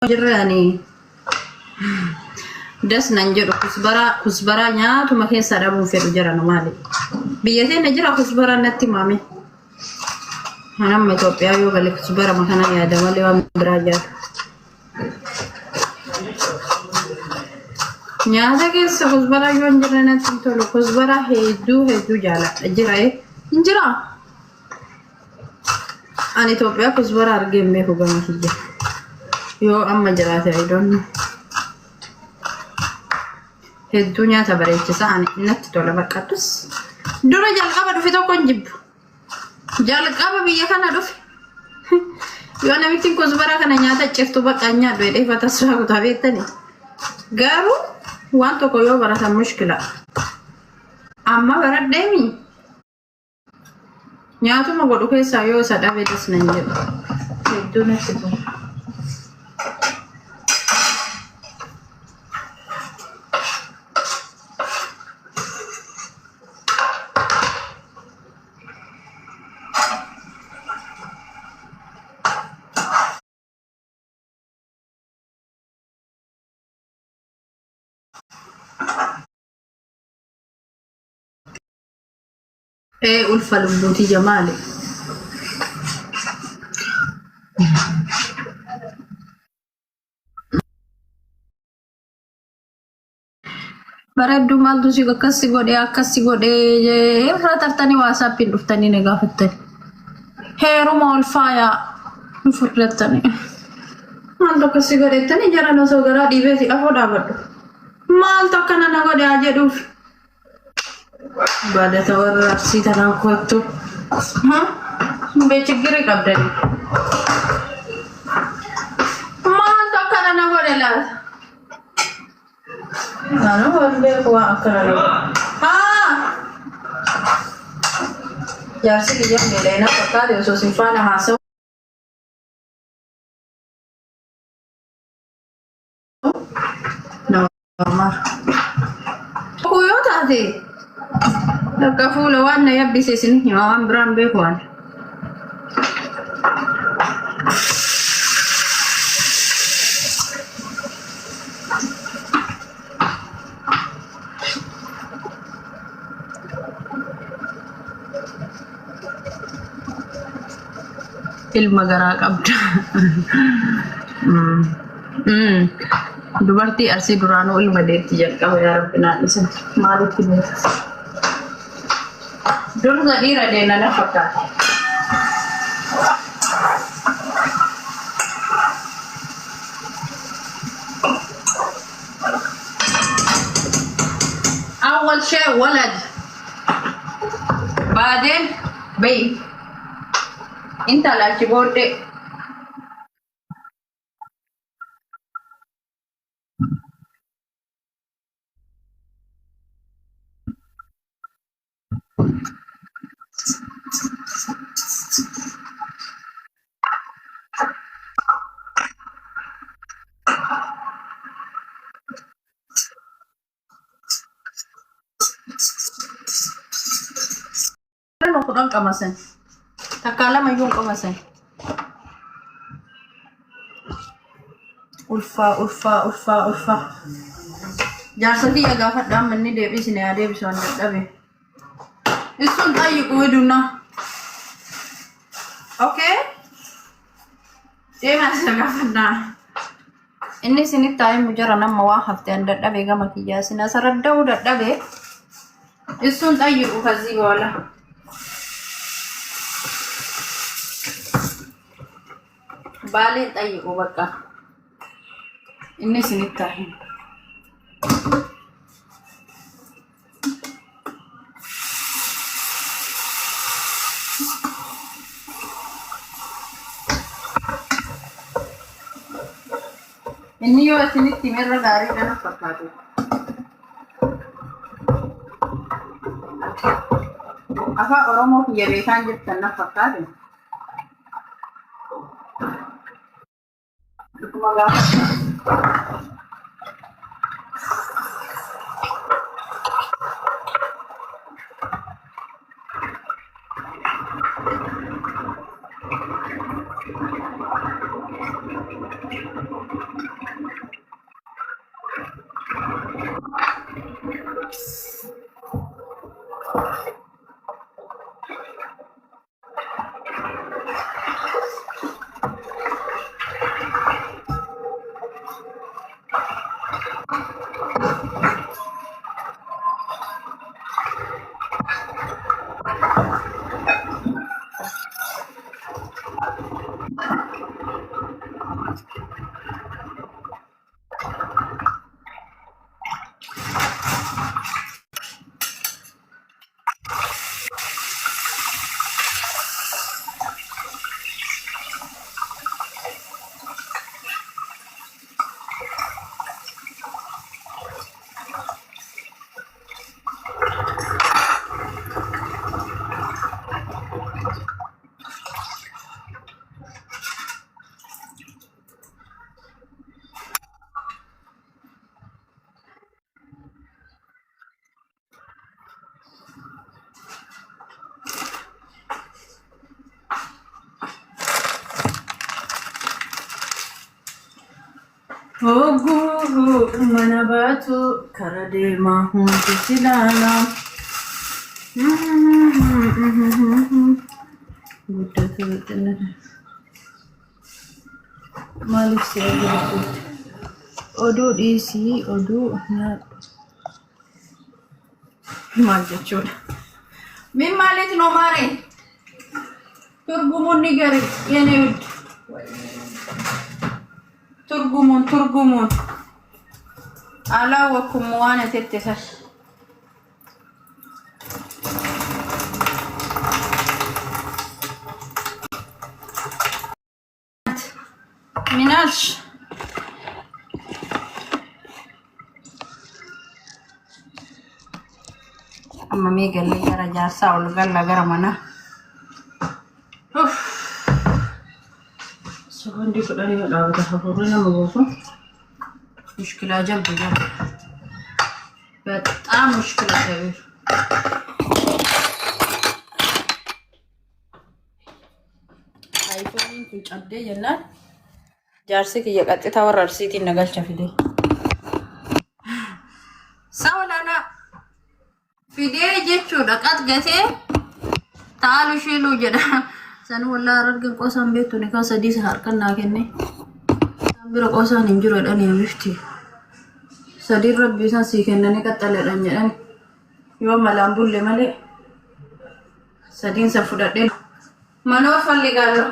jirani das nan jedhu kusbara nyaatuma keessa dhabuun fedhu jira maali biyyateen jira kusbara natti maame hanam Itoophiyaa yoo galee kusbara makana yaada malee waan biraa jaatu nyaata keessa kusbara yoo jira natti tolu kusbara hedduu jaaladha jira injira ani Itoophiyaa kusbara argee meeku gama kiyya yoo amma jiraate I don't know hedduu nyaata bareechisa ani natti tola baqqatus dura jalqaba dhufe tokko jibbu jalqaba biyya kana dhufe yoo namitti kusbara kana nyaata ceftu baqqa nyaadhu edee fatasuu kutaa beektani garuu waan tokko yoo baratan mushkila amma baradheemi nyaatuma godhu keessaa yoo isa dhabe das nan jedhu hedduu natti tola ulfa lumbuti jamali baraddu maltu si akkasi gode irra tartani WhatsApp dhuftani ne gaafattani heeruma ulfaaya furlattani maltu akkasi godettani jara no so gara dhibeeti afoo dhaabadhu maltu akkana na gode ajedhuuf Bada tawar si tanah kuatu, becegiri kabdan. Mana karena nak berelas? Mana boleh kuat karena? Jadi dia melena pakai dia sosifana hasil. Normal. Kuyo tadi. Nagka-full one na yung business niyo, ang brand one. Ilma garaa qabda. Dubartii arsii duraanuu ilma deetti jalqaba yaa rabbi naan isa maalitti beekas. Dulu tadi Raden ada fakta. أول شيء ولد بعدين بي أنت لا تقول kurang kemasan tak kalah mayung kemasan ulfa jangan sedih ya gafat dah menni dewi sini ada bisa anda tapi itu tayu kue duna oke dia masih gafat dah ini sini tayu mujarana mawah hafte anda tapi gak makija sini sarada udah tapi itu tayu ukazi wala balik tayo baka ini sinitahin ini yo siniti merah dari kan pakado apa orang mau biarkan jadi tanah pakado Manabatu karade mahun silala. Buddha tu Malaysia gitu. Odo isi odo na majachud. Min malit no mare. Turgumun nigari yene turgumun ala wa kumwana tettesas minash amma me galle gara jasa ul galla gara mana سكندي فلاني لا تحفظنا مغوفة مشكلة جنب بتاع مشكلة كبير ايفون كنت عدي جنان جارسي كي يقطع تاور رسيتي نقال شافدي سولا لا فيديو جيتشو دقات غتي تعالوا شيلوا جدا سنو والله رجل قوسان بيتو نكا سدي سهر كنا كني بيرو قوسان انجرو داني مفتي سدي ربي سان سيكنني قتل داني يوم ملامبول لمالي سدين سفوددين منو فلغالو